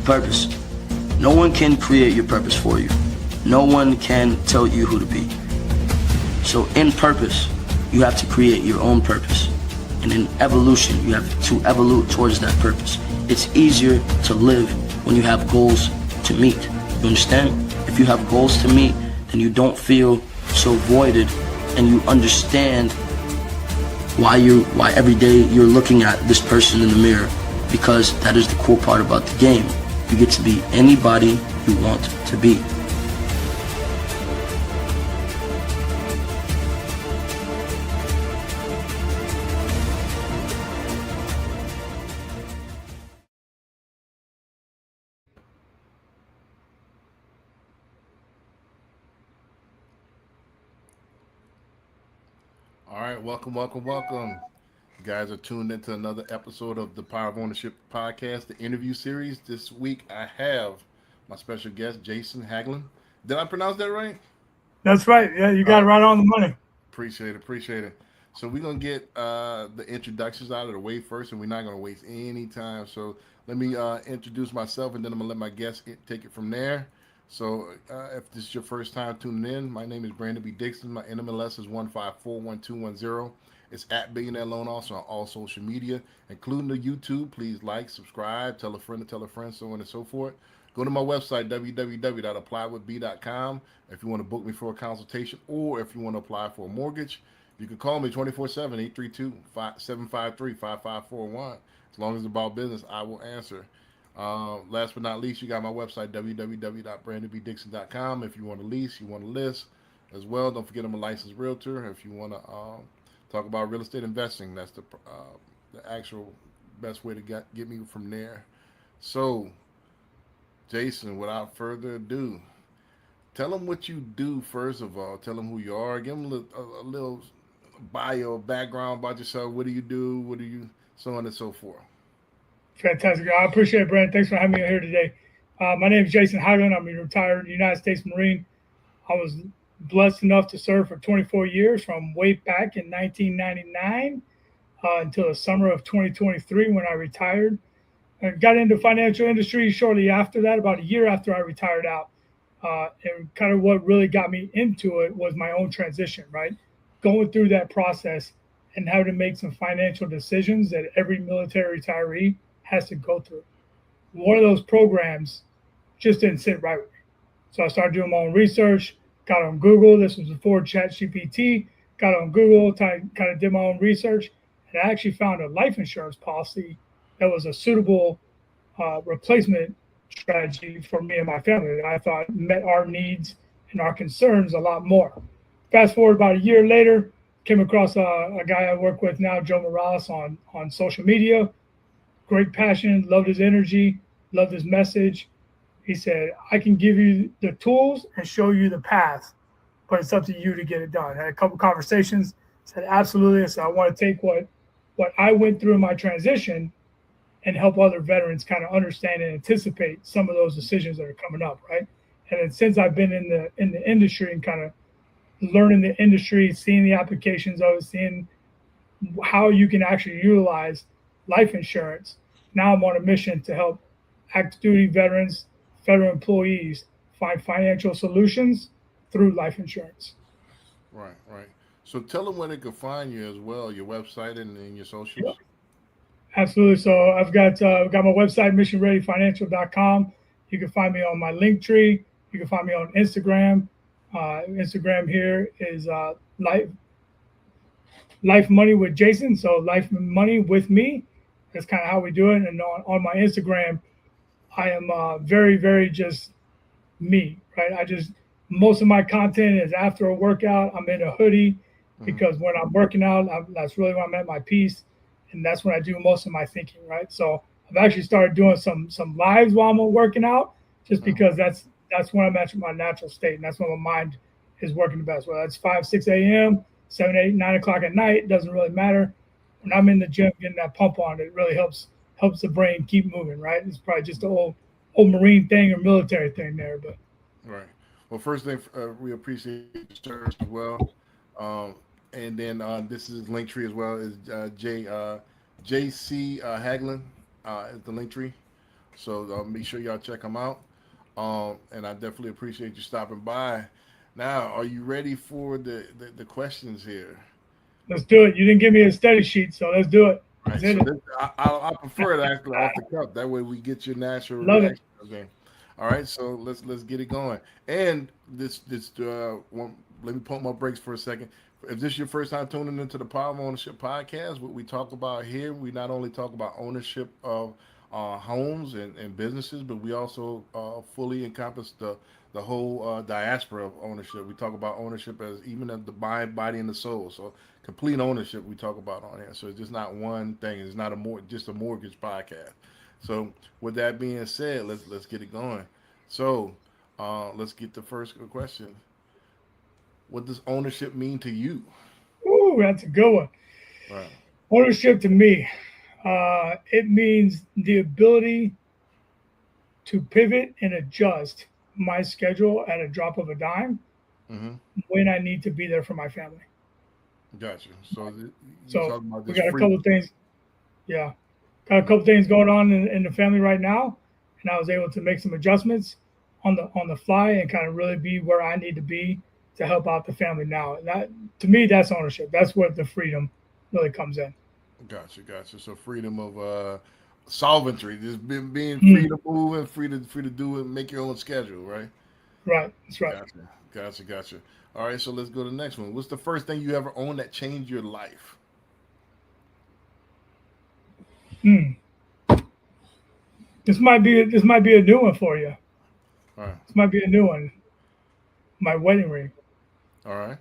purpose. No one can create your purpose for you. No one can tell you who to be. So in purpose, you have to create your own purpose. And in evolution, you have to evolve towards that purpose. It's easier to live when you have goals to meet. You understand? If you have goals to meet, then you don't feel so voided, and you understand why every day you're looking at this person in the mirror, because that is the cool part about the game. You get to be anybody you want to be. All right, welcome. You guys are tuned into another episode of the Power of Ownership podcast, the interview series. This week I have my special guest, Jason Haglin. Did I pronounce that right? That's right. Yeah, you got it right on the money. Appreciate it. So we're going to get the introductions out of the way first, and we're not going to waste any time. So let me introduce myself, and then I'm going to let my guests take it from there. So if this is your first time tuning in, my name is Brandon B. Dixon. My NMLS is 1541210. It's at Billionaire Loan Officer on all social media, including the YouTube. Please like, subscribe, tell a friend, so on and so forth. Go to my website, www.applywithb.com. If you want to book me for a consultation, or if you want to apply for a mortgage, you can call me 24/7, 832-753-5541. As long as it's about business, I will answer. Last but not least, you got my website, www.brandonbdixon.com. If you want to lease, you want to list as well. Don't forget I'm a licensed realtor. If you want to talk about real estate investing, that's the actual best way to get me from there. So, Jason, without further ado, tell them what you do first of all. Tell them who you are. Give them a little bio, background about yourself. What do you do? What do you, so on and so forth. Fantastic. I appreciate it, Brent. Thanks for having me here today. My name is Jason Haglin. I'm a retired United States Marine. I was blessed enough to serve for 24 years from way back in 1999 until the summer of 2023 when I retired. I got into financial industry shortly after that, about a year after I retired out. And kind of what really got me into it was my own transition, right? Going through that process and having to make some financial decisions that every military retiree has to go through. One of those programs just didn't sit right with me. So I started doing my own research, got on Google. This was before ChatGPT. Got on Google, kind of did my own research, and I actually found a life insurance policy that was a suitable replacement strategy for me and my family that I thought met our needs and our concerns a lot more. Fast forward about a year later, came across a guy I work with now, Joe Morales, on social media. Great passion, loved his energy, loved his message. He said, I can give you the tools and show you the path, but it's up to you to get it done. Had a couple conversations, said, absolutely. I said, I want to take what I went through in my transition and help other veterans kind of understand and anticipate some of those decisions that are coming up, right? And then since I've been in the industry and kind of learning the industry, seeing the applications of it, seeing how you can actually utilize life insurance, now I'm on a mission to help active duty veterans, federal employees find financial solutions through life insurance. Right. So tell them where they can find you as well, your website and your socials. Yep. Absolutely. So I've got my website, missionreadyfinancial.com. You can find me on my link tree. You can find me on Instagram. Instagram here is Life Money with Jason. So Life Money with me. That's kind of how we do it. And on my Instagram, I am very, very just me, right? Most of my content is after a workout. I'm in a hoodie because when I'm working out, that's really when I'm at my peace. And that's when I do most of my thinking, right? So I've actually started doing some lives while I'm working out just because that's when I'm at my natural state. And that's when my mind is working the best. Whether it's 5, 6 a.m., 7, 8, 9 o'clock at night, it doesn't really matter. When I'm in the gym getting that pump on, it really helps the brain keep moving, right? It's probably just the old Marine thing or military thing there. But right. Well, first thing, we appreciate your service as well. And then this is Linktree as well, is JC Haglin is the Linktree. So make sure y'all check them out. And I definitely appreciate you stopping by. Now, are you ready for the questions here? Let's do it. You didn't give me a study sheet, so let's do it. All Let's right, hit so it. I prefer it actually off the cuff. That way we get your natural Love it. reaction. Okay. All right, so let's get it going. And this one, let me pump my brakes for a second. If this is your first time tuning into the Power of Ownership podcast, what we talk about here, we not only talk about ownership of homes and businesses, but we also fully encompass the whole diaspora of ownership. We talk about ownership as even of the mind, body, and the soul. So complete ownership we talk about on here. So it's just not one thing. It's not just a mortgage podcast. So with that being said, let's get it going. So let's get the first question. What does ownership mean to you? Ooh, that's a good one. Right. Ownership to me, it means the ability to pivot and adjust my schedule at a drop of a dime Mm-hmm. when I need to be there for my family. Gotcha. So you're So talking about we this got a freedom. couple of things. Yeah, got a couple of things going on in the family right now, and I was able to make some adjustments on the fly and kind of really be where I need to be to help out the family now. And that to me, that's ownership. That's what the freedom really comes in. Gotcha. So freedom of solventry, just being free Mm, to move and free to do it, make your own schedule, right? right, that's right. Gotcha. All right, so let's go to the next one. What's the first thing you ever owned that changed your life? Mm. This might be a new one for you. All right, This might be a new one. My wedding ring, all right,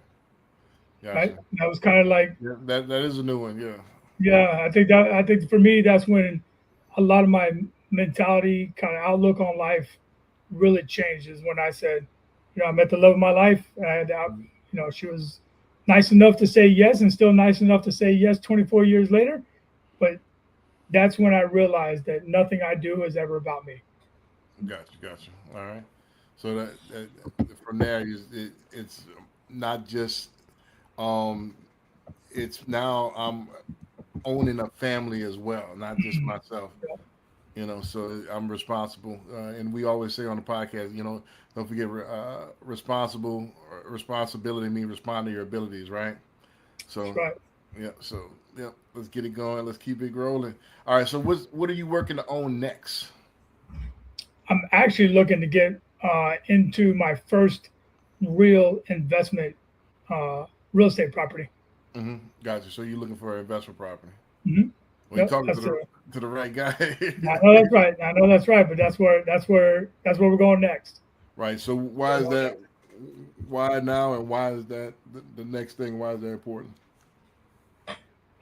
right? gotcha. That was kind of like, Yeah, that is a new one. Yeah, yeah. I think for me, that's when a lot of my mentality, kind of outlook on life, really changed. Is when I said, I met the love of my life, and she was nice enough to say yes, and still nice enough to say yes 24 years later. But that's when I realized that nothing I do is ever about me. gotcha. All right. So from there, it's not just um, it's now I'm owning a family as well, not just myself. So I'm responsible, and we always say on the podcast, don't forget responsibility means respond to your abilities, right? That's So right. yeah, let's get it going. Let's keep it rolling. All right, so what are you working to own next? I'm actually looking to get into my first real investment, real estate property. Gotcha. So you're looking for an investment property. Hmm. Well, you're Yep, talking that's the. to the right guy. I know that's right. I know that's right. But that's where we're going next. Right. So why We're is going that? next. Why now, and why is that the next thing? Why is that important?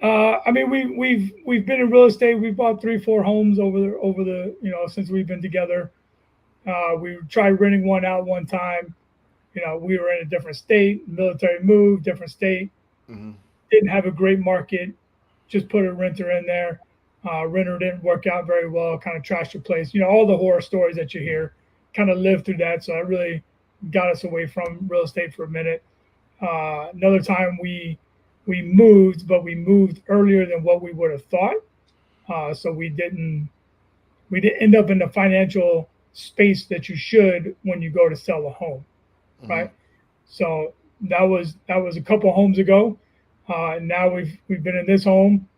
I mean, we've been in real estate. We've bought 3, 4 homes over the since we've been together. We tried renting one out one time. We were in a different state, military move, different state. Hmm. Didn't have a great market. Just put a renter in there. Renter didn't work out very well. Kind of trashed the place. All the horror stories that you hear. Kind of lived through that. So that really got us away from real estate for a minute. Another time we moved, but we moved earlier than what we would have thought. So we didn't end up in the financial space that you should when you go to sell a home, Hmm. right? So that was a couple homes ago. Now we've been in this home,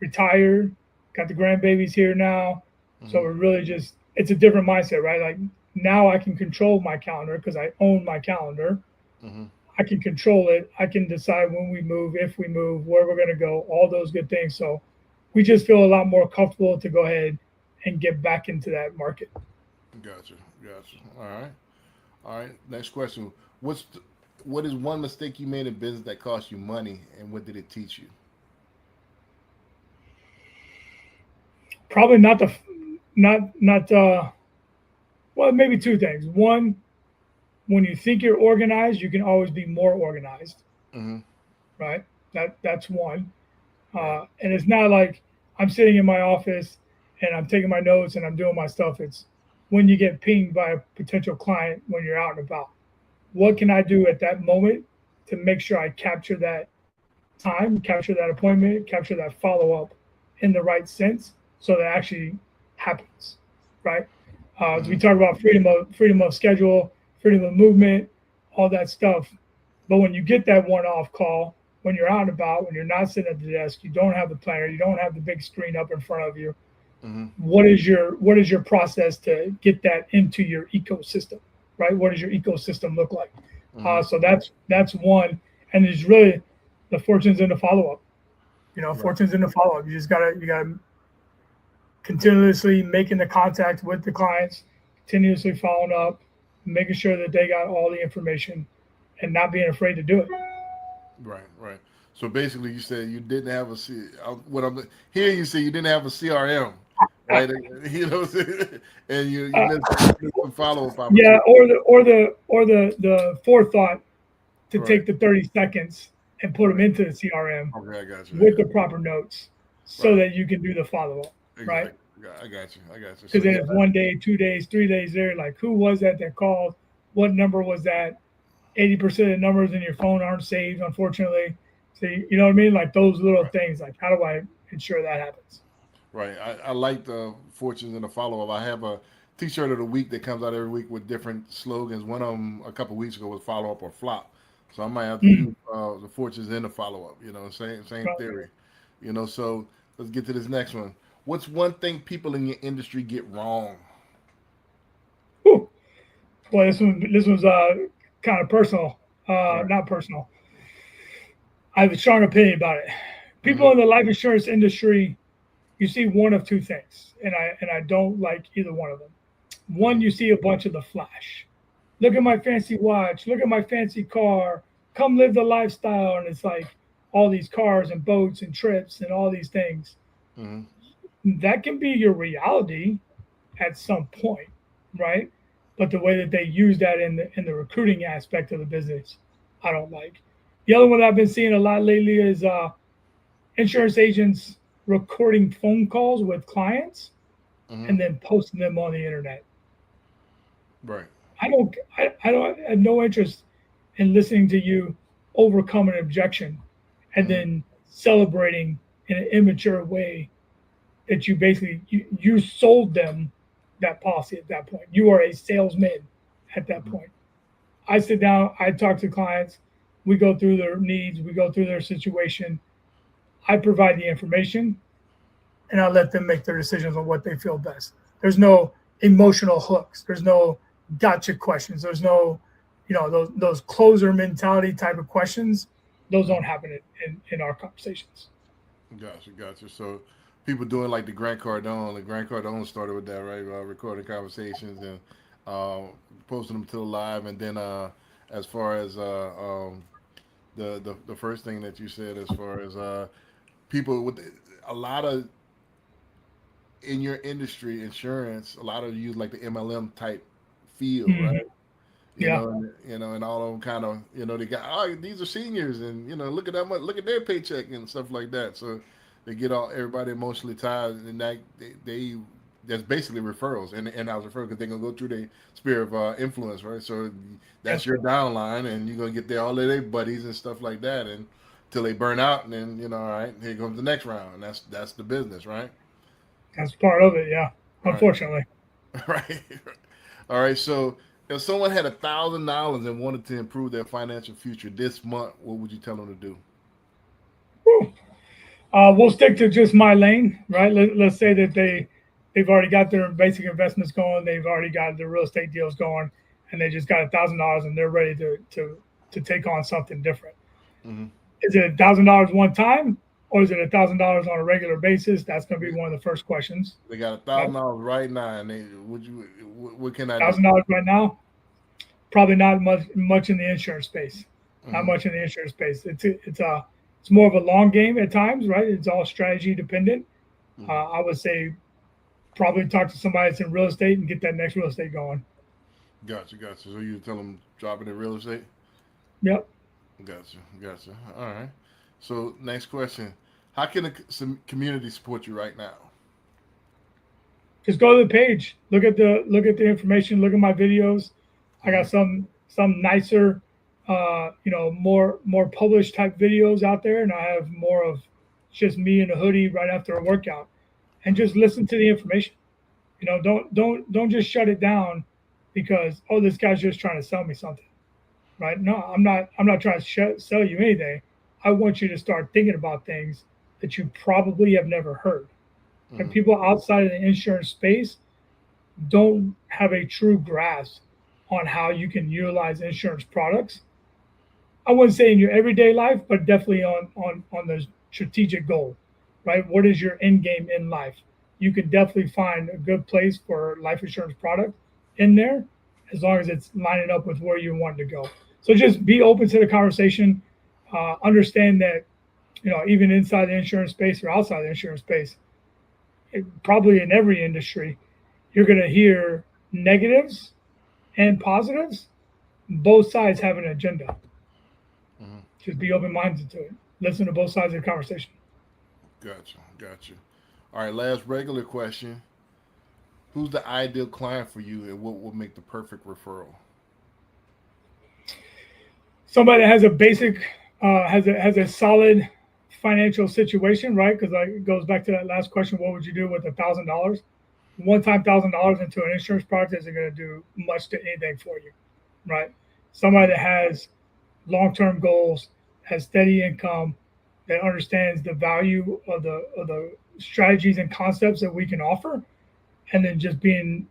retired, got the grandbabies here now. So Hmm. we're really just it's a different mindset, right? Like now I can control my calendar because I own my calendar. Hmm. I can control it. I can decide when we move, if we move, where we're going to go, all those good things. So we just feel a lot more comfortable to go ahead and get back into that market. Gotcha. All right. Next question. What is one mistake you made in business that cost you money, and what did it teach you? Probably not the not well, maybe two things. One, when you think you're organized, you can always be more organized, Hmm. right? That's one. Right. And it's not like I'm sitting in my office and I'm taking my notes and I'm doing my stuff. It's when you get pinged by a potential client when you're out and about. What Hmm. can I do at that moment to make sure I capture that time, capture that appointment, capture that follow up in the right sense so that actually happens? right? As we talk about freedom of schedule, freedom of movement, all that stuff. But when you get that one-off call, when you're out and about, when you're not sitting at the desk, you don't have the planner, you don't have the big screen up in front of you. What is your process to get that into your ecosystem, right? What does your ecosystem look like? So that's one, and it's really the fortunes in the follow-up. Fortunes in the follow-up. You gotta continuously making the contact with the clients, continuously following up, making sure that they got all the information, and not being afraid to do it. Right. So basically, you said you didn't have what I'm hearing you say, you didn't have a CRM, right? And you missed some follow-up. Yeah, or the forethought to take the 30 seconds and put them into the CRM with the proper notes, so that you can do the follow-up, right? I got you. Because then it's 1 day, 2 days, 3 days there. Like, who was that called? What number was that? 80% of the numbers in your phone aren't saved, unfortunately. So you know what I mean? Like those little things. Like, how do I ensure that happens? Right. I like the fortunes and the follow-up. I have a T-shirt of the week that comes out every week with different slogans. One of them a couple of weeks ago was follow-up or flop. So I might have to do the fortunes and the follow-up. Same theory. So let's get to this next one. What's one thing people in your industry get wrong? Whew. Well, this one's kind of personal. Not personal. I have a strong opinion about it. People in the life insurance industry, you see one of two things, and I don't like either one of them. One, you see a bunch of the flash. Look at my fancy watch. Look at my fancy car. Come live the lifestyle, and it's like all these cars and boats and trips and all these things. That can be your reality at some point, right? But the way that they use that in the recruiting aspect of the business, I don't like. The other one that I've been seeing a lot lately is insurance agents recording phone calls with clients and then posting them on the internet. Right. I have no interest in listening to you overcome an objection and then celebrating in an immature way that you basically you sold them that policy at that point. You are a salesman at that point. I sit down, I talk to clients, we go through their needs, we go through their situation. I provide the information and I let them make their decisions on what they feel best. There's no emotional hooks. There's no gotcha questions. There's no, those closer mentality type of questions. Those don't happen in our conversations. Gotcha. So people doing like the Grant Cardone. The Grant Cardone started with that, right? Recording conversations and posting them to the live. And then as far as the first thing that you said, as far as people with a lot of in your industry, insurance, a lot of use like the MLM type feel, right? You know, and all of them kind of, they got, these are seniors, and look at that much, look at their paycheck and stuff like that. So they get everybody emotionally tied, and that they that's basically referrals, and I was referring because they're gonna go through the sphere of influence, right? So that's your downline, and you're gonna get there all of their buddies and stuff like that, and till they burn out, and then all right, here comes the next round. That's the business, right? That's part of it, yeah. Unfortunately. Right. All right. So if someone had $1,000 and wanted to improve their financial future this month, what would you tell them to do? We'll stick to just my lane, right? Let's say that they've already got their basic investments going, they've already got their real estate deals going, and they just got $1,000 and they're ready to take on something different. Is it $1,000 one time, or is it $1,000 on a regular basis? That's going to be one of the first questions. They got $1,000 right now, and what can I do? $1,000 right now? Probably not much in the insurance space. Not much in the insurance space. It's more of a long game at times, right? It's all strategy dependent. I would say probably talk to somebody that's in real estate and get that next real estate going. Gotcha. So you tell them drop it in real estate? Yep. Gotcha. All right. So next question. How can some community support you right now? Just go to the page. Look at the information. Look at my videos. I got some nicer, more published type videos out there, and I have more of just me in a hoodie right after a workout. And just listen to the information. Don't just shut it down because, oh, this guy's just trying to sell me something, right? No, I'm not trying to sell you anything. I want you to start thinking about things that you probably have never heard. And Mm-hmm. people outside of the insurance space don't have a true grasp on how you can utilize insurance products. I wouldn't say in your everyday life, but definitely on the strategic goal, right? What is your end game in life? You can definitely find a good place for life insurance product in there, as long as it's lining up with where you want to go. So just be open to the conversation. Understand that even inside the insurance space or outside the insurance space, probably in every industry, you're going to hear negatives and positives. Both sides have an agenda. Mm-hmm. Just be open minded to it. Listen to both sides of the conversation. Gotcha. All right, last regular question. Who's the ideal client for you, and what will make the perfect referral? Somebody that has a basic, has a solid financial situation, right? Because it goes back to that last question: what would you do with $1,000? One time $1,000 into an insurance product isn't going to do much to anything for you, right? Somebody that has long-term goals, has steady income, that understands the value of the strategies and concepts that we can offer, and then just being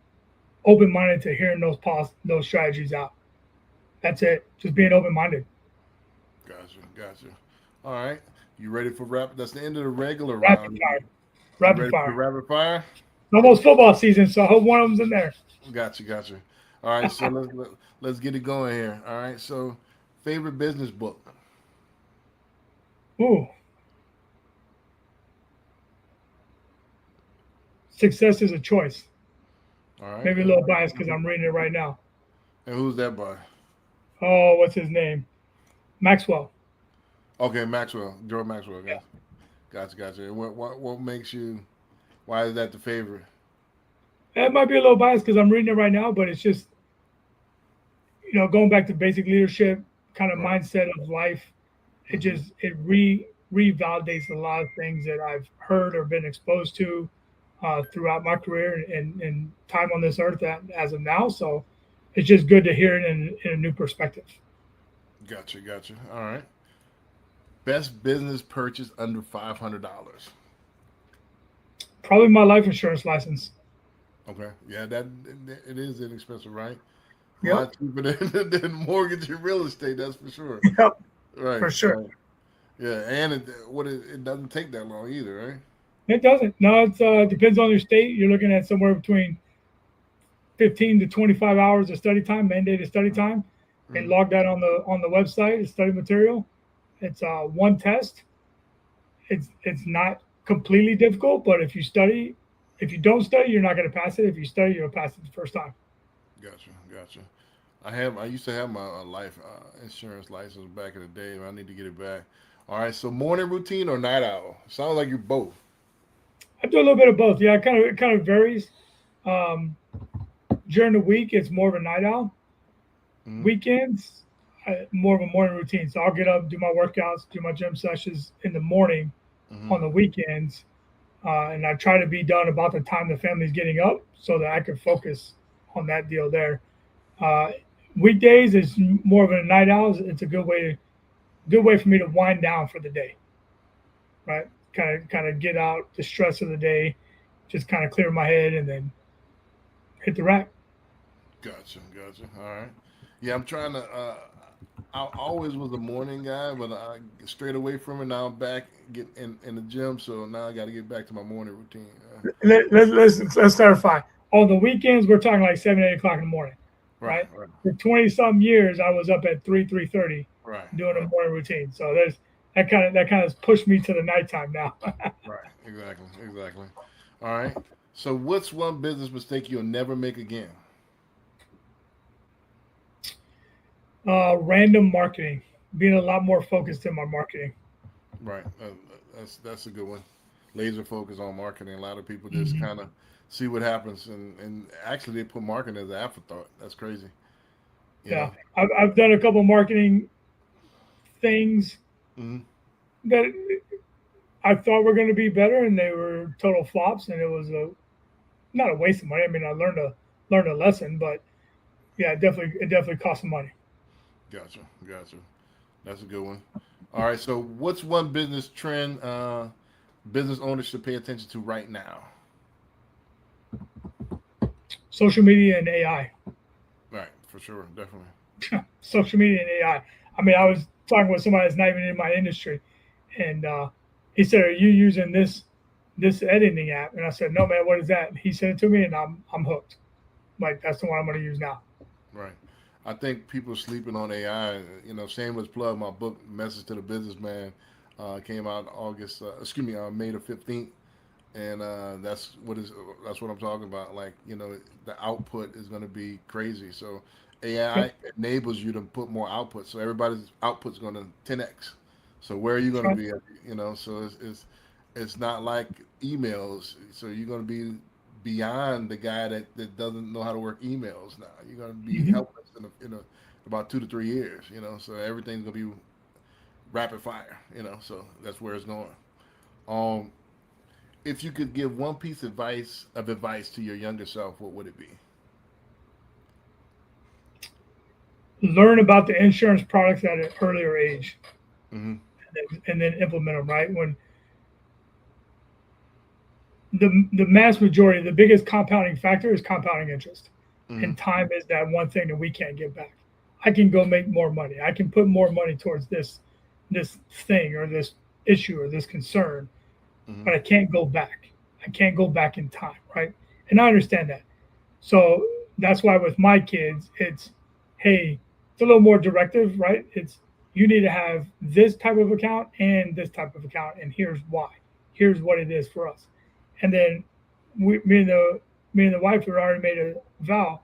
open-minded to hearing those strategies out. That's it. Just being open-minded. Gotcha. All right, you ready for rap? That's the end of the regular Rapid round. fire. You Rapid ready for the fire. rapid fire? It's almost football season, so I hope one of them's in there. Gotcha. All right, so let's get it going here. All right, so favorite business book. Ooh, success is a choice. All right, Maybe a little biased because I'm reading it right now. and who's that by? Oh, what's his name? Maxwell. Okay, Maxwell, Jordan Maxwell. Yeah. Gotcha. And what makes you? Why is that the favorite? That might be a little biased because I'm reading it right now, but it's just going back to basic leadership kind of Right. mindset of life. It Mm-hmm. just it revalidates a lot of things that I've heard or been exposed to throughout my career and time on this earth as of now. So it's just good to hear it in a new perspective. Gotcha. All right. Best business purchase under $500. Probably my life insurance license. Okay. Yeah, that it is inexpensive, right? A Yep. lot cheaper than mortgage and real estate. That's for sure. Yep. Right. For sure. Right. Yeah, and it doesn't take that long either, right? It doesn't. No, it depends on your state. You're looking at somewhere between 15 to 25 hours of study time, mandated study time, and Mm-hmm. log that on the website. It's study material. It's one test. It's not completely difficult, but if you don't study, you're not going to pass it. If you study, you'll pass it the first time. Gotcha. I used to have my life insurance license back in the day. I need to get it back. All right. So morning routine or night owl? Sounds like you're both. I do a little bit of both. Yeah, it kind of varies. Um, During the week, it's more of a night owl. Mm-hmm. Weekends, more of a morning routine. So I'll get up, do my workouts, do my gym sessions in the morning. Mm-hmm. On the weekends, and I try to be done about the time the family's getting up, so that I can focus on that deal there. Uh, Weekdays is more of a night owl. It's a good way for me to wind down for the day, right? Kind of get out the stress of the day, just kind of clear my head, and then hit the rack. Gotcha. All right. Yeah, I'm trying to. I always was a morning guy, but I strayed away from it. Now I'm back get in the gym, so now I got to get back to my morning routine. Let's clarify. On the weekends, we're talking like 7, 8 o'clock in the morning, Right, right? right, For 20 some years, I was up at 3:30 right, doing a right, morning routine. So there's that kind of pushed me to the nighttime now. right. Exactly. All right. So, what's one business mistake you'll never make again? Random marketing, being a lot more focused in my marketing. Right. That's a good one. Laser focus on marketing. A lot of people just Hmm. kind of see what happens, and actually they put marketing as an afterthought. That's crazy. You Yeah, know. I've done a couple marketing things Hmm. that I thought were going to be better, and they were total flops. And it was not a waste of money. I mean, I learned a lesson, but yeah, it definitely cost some money. Gotcha. That's a good one. All right. So, what's one business trend business owners should pay attention to right now? Social media and AI. Right, for sure, definitely. Social media and AI. I mean, I was talking with somebody that's not even in my industry, and he said, "Are you using this editing app?" And I said, "No, man. What is that?" He sent it to me, and I'm hooked. Like that's the one I'm going to use now. Right. I think people are sleeping on AI. Shameless plug. My book, Message to the Businessman, came out August. May the 15th, and that's what I'm talking about. Like the output is going to be crazy. So AI Yep, enables you to put more output. So everybody's output's going to 10x. So where are you that's going to right. be? So it's not like emails. So you're going to be beyond the guy that doesn't know how to work emails now. You're going to be Hmm. helpless in about 2 to 3 years. So everything's going to be rapid fire. So that's where it's going. Um, if you could give one piece of advice to your younger self, what would it be? Learn about the insurance products at an earlier age, Mm-hmm. and then implement them. Right when the mass majority, the biggest compounding factor is compounding interest, Mm-hmm. and time is that one thing that we can't get back. I can go make more money. I can put more money towards this thing or this issue or this concern, Mm-hmm. but I can't go back. I can't go back in time, right? And I understand that. So that's why with my kids, hey, it's a little more directive, right? It's you need to have this type of account and this type of account, and here's why. Here's what it is for us. And then me and the wife had already made a vow.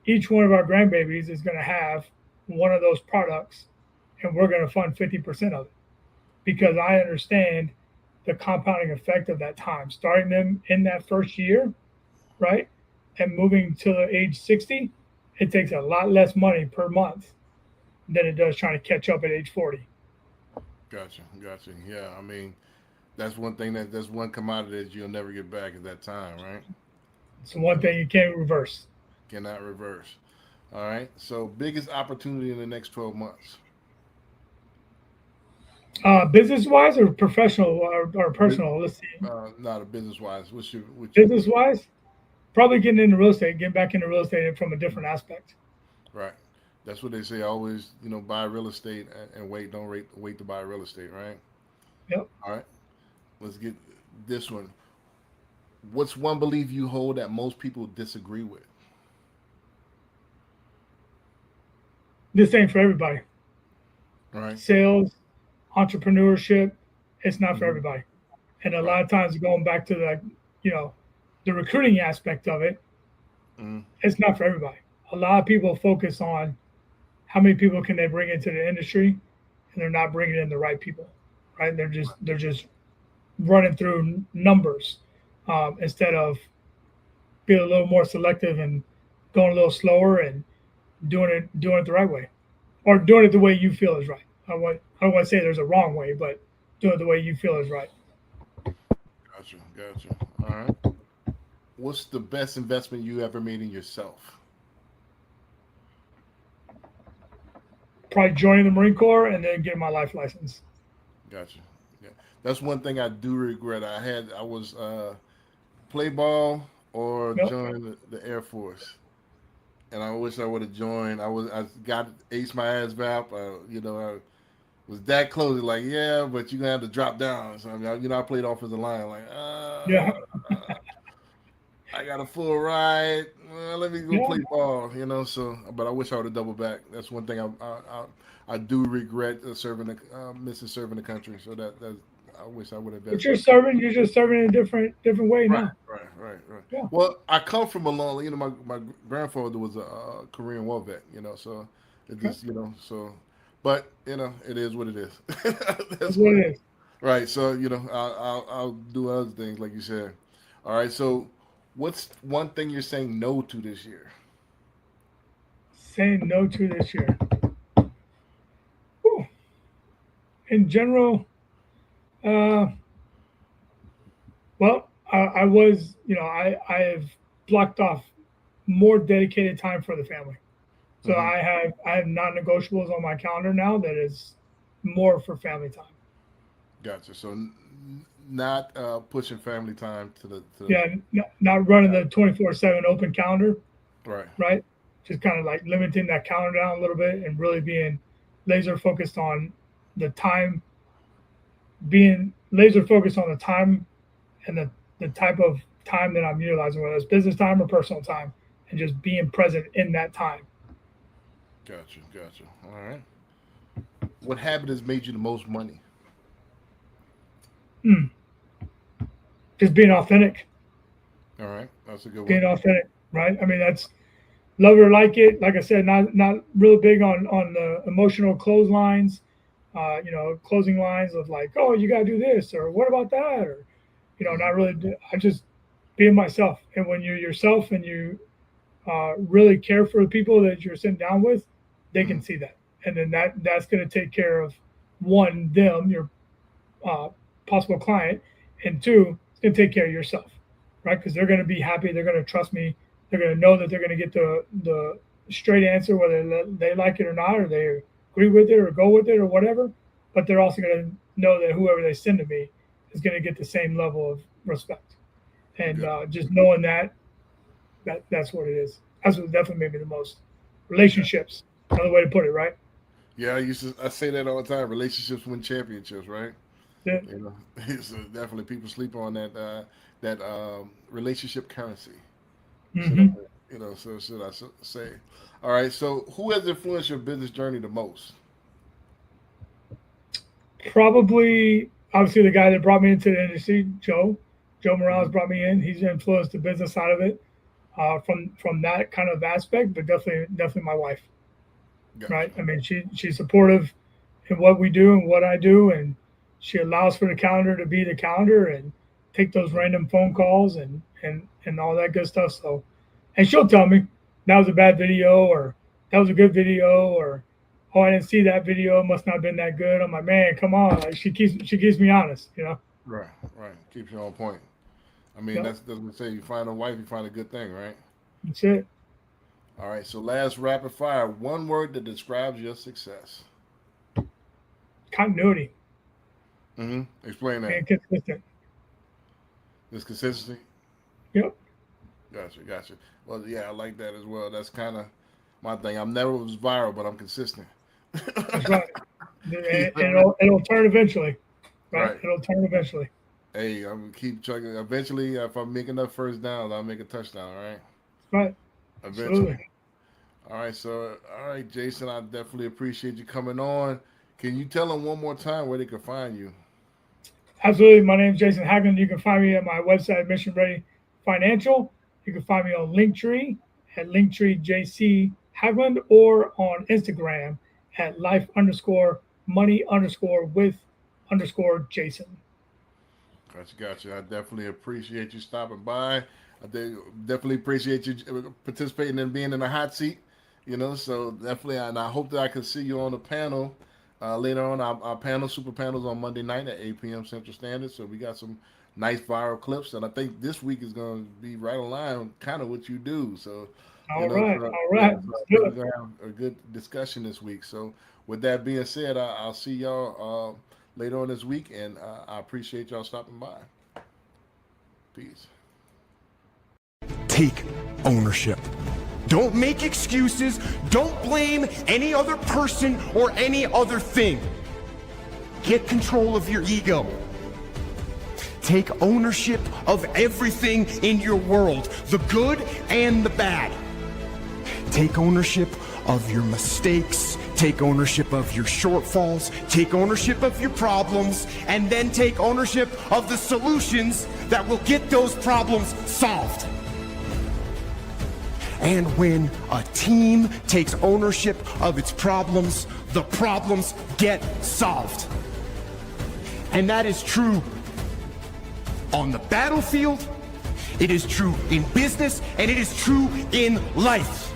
Each one of our grandbabies is going to have one of those products, and we're going to fund 50% of it because I understand the compounding effect of that time, starting them in that first year, right? And moving to age 60, it takes a lot less money per month than it does trying to catch up at age 40. Gotcha. Yeah, I mean, that's one commodity that you'll never get back at that time, right? It's the one So thing you can't reverse. cannot reverse. All right. So biggest opportunity in the next 12 months. Business wise or professional or Bus- personal? Let's see. Not a business wise. What Business wise, probably getting into real estate, getting back into real estate from a different aspect. right? That's what they say. Always, buy real estate and wait. Don't wait to buy real estate, right? Yep. All right. Let's get this one. What's one belief you hold that most people disagree with? This ain't for everybody. All right. Sales, entrepreneurship, it's not for Mm-hmm. everybody. And a Right. lot of times going back to you know, the recruiting aspect of it, Mm-hmm. it's not for everybody. A lot of people focus on how many people can they bring into the industry, and they're not bringing in the right people, right? They're just running through numbers instead of being a little more selective and going a little slower and doing it the right way, or doing it the way you feel is right. I don't want to say there's a wrong way, but doing it the way you feel is right. Gotcha. All right. What's the best investment you ever made in yourself? Probably joining the Marine Corps and then getting my life license. Gotcha. Yeah. That's one thing I do regret. I was play ball or Yep. join the Air Force, and I wish I would have joined. I got ace my ass VAP. I was that close. Like, yeah, but you're gonna have to drop down. So I mean, I played offensive line. Like, Yeah. I got a full ride. Well, let me go Yeah. play ball. So, but I wish I would have doubled back. That's one thing I do regret missing serving the country. So that I wish I would have But invested. you're just serving in a different way Right, now. right. Yeah. Well, I come from a long. My grandfather was a Korean War vet. So it Okay. just but it is what it is. That's That's what what. it is. Right. So I'll do other things like you said. All right. So what's one thing you're saying no to this year? Saying no to this year. Whew. In general, uh, well, I was, I have blocked off more dedicated time for the family. So I have non-negotiables on my calendar now that is more for family time. Gotcha. So not pushing family time to the Yeah, not running the 24/7 open calendar, right. right? Just kind of like limiting that calendar down a little bit and really being laser focused on the time, being laser focused on the time and the type of time that I'm utilizing, whether it's business time or personal time, and just being present in that time. Gotcha. All right. What habit has made you the most money? Just being authentic. All right, that's a good one. Being authentic, right? I mean, that's love it or like it. Like I said, not real big on the emotional clotheslines, closing lines of like, oh, you got to do this or what about that, or not really. I just being myself, and when you're yourself and you really care for the people that you're sitting down with, they can see that, and then that's going to take care of one, them, your possible client, and two, it's going to take care of yourself, right? Because they're going to be happy, they're going to trust me, they're going to know that they're going to get the straight answer, whether they like it or not, or they agree with it or go with it or whatever. But they're also going to know that whoever they send to me is going to get the same level of respect, and just knowing that's what it is. That's what definitely made me the most. Relationships, another way to put it, right? Yeah, I say that all the time. Relationships win championships, right? Yeah. So definitely people sleep on that relationship currency. So should I say? All right. So who has influenced your business journey the most? Probably, obviously, the guy that brought me into the industry, Joe Morales, brought me in. He's influenced the business side of it from that kind of aspect, but definitely my wife. Gotcha. Right? I mean, she's supportive in what we do and what I do, and she allows for the calendar to be the calendar and take those random phone calls and all that good stuff. So, and she'll tell me that was a bad video or that was a good video, or oh, I didn't see that video, it must not have been that good. I'm like, man, come on. Like, she keeps me honest, Right. Keeps you on point. I mean, that's doesn't say you find a wife, you find a good thing, right? That's it. All right, so last rapid fire. One word that describes your success. Continuity. Explain that. And consistent. This consistency? Yep. Gotcha. Well, yeah, I like that as well. That's kind of my thing. I'm never was viral, but I'm consistent. That's right. It'll turn eventually. Right? It'll turn eventually. Hey, I'm going to keep chugging. Eventually, if I make enough first downs, I'll make a touchdown, all right? Right. Eventually. Absolutely. All right, Jason, I definitely appreciate you coming on. Can you tell them one more time where they can find you? Absolutely. My name is Jason Haglund. You can find me at my website, Mission Ready Financial. You can find me on Linktree at Linktree JC Haglund, or on Instagram at life_money_with_Jason. Gotcha. I definitely appreciate you stopping by. I definitely appreciate you participating and being in the hot seat. So definitely, and I hope that I can see you on the panel later on. Our panel, super panels, on Monday night at 8 p.m. Central Standard. So we got some nice viral clips, and I think this week is going to be right in line, kind of what you do. So, all right. We're going to have a good discussion this week. So, with that being said, I'll see y'all later on this week, and I appreciate y'all stopping by. Peace. Take ownership. Don't make excuses. Don't blame any other person or any other thing. Get control of your ego. Take ownership of everything in your world, the good and the bad. Take ownership of your mistakes. Take ownership of your shortfalls. Take ownership of your problems. And then take ownership of the solutions that will get those problems solved. And when a team takes ownership of its problems, the problems get solved. And that is true on the battlefield, it is true in business, and it is true in life.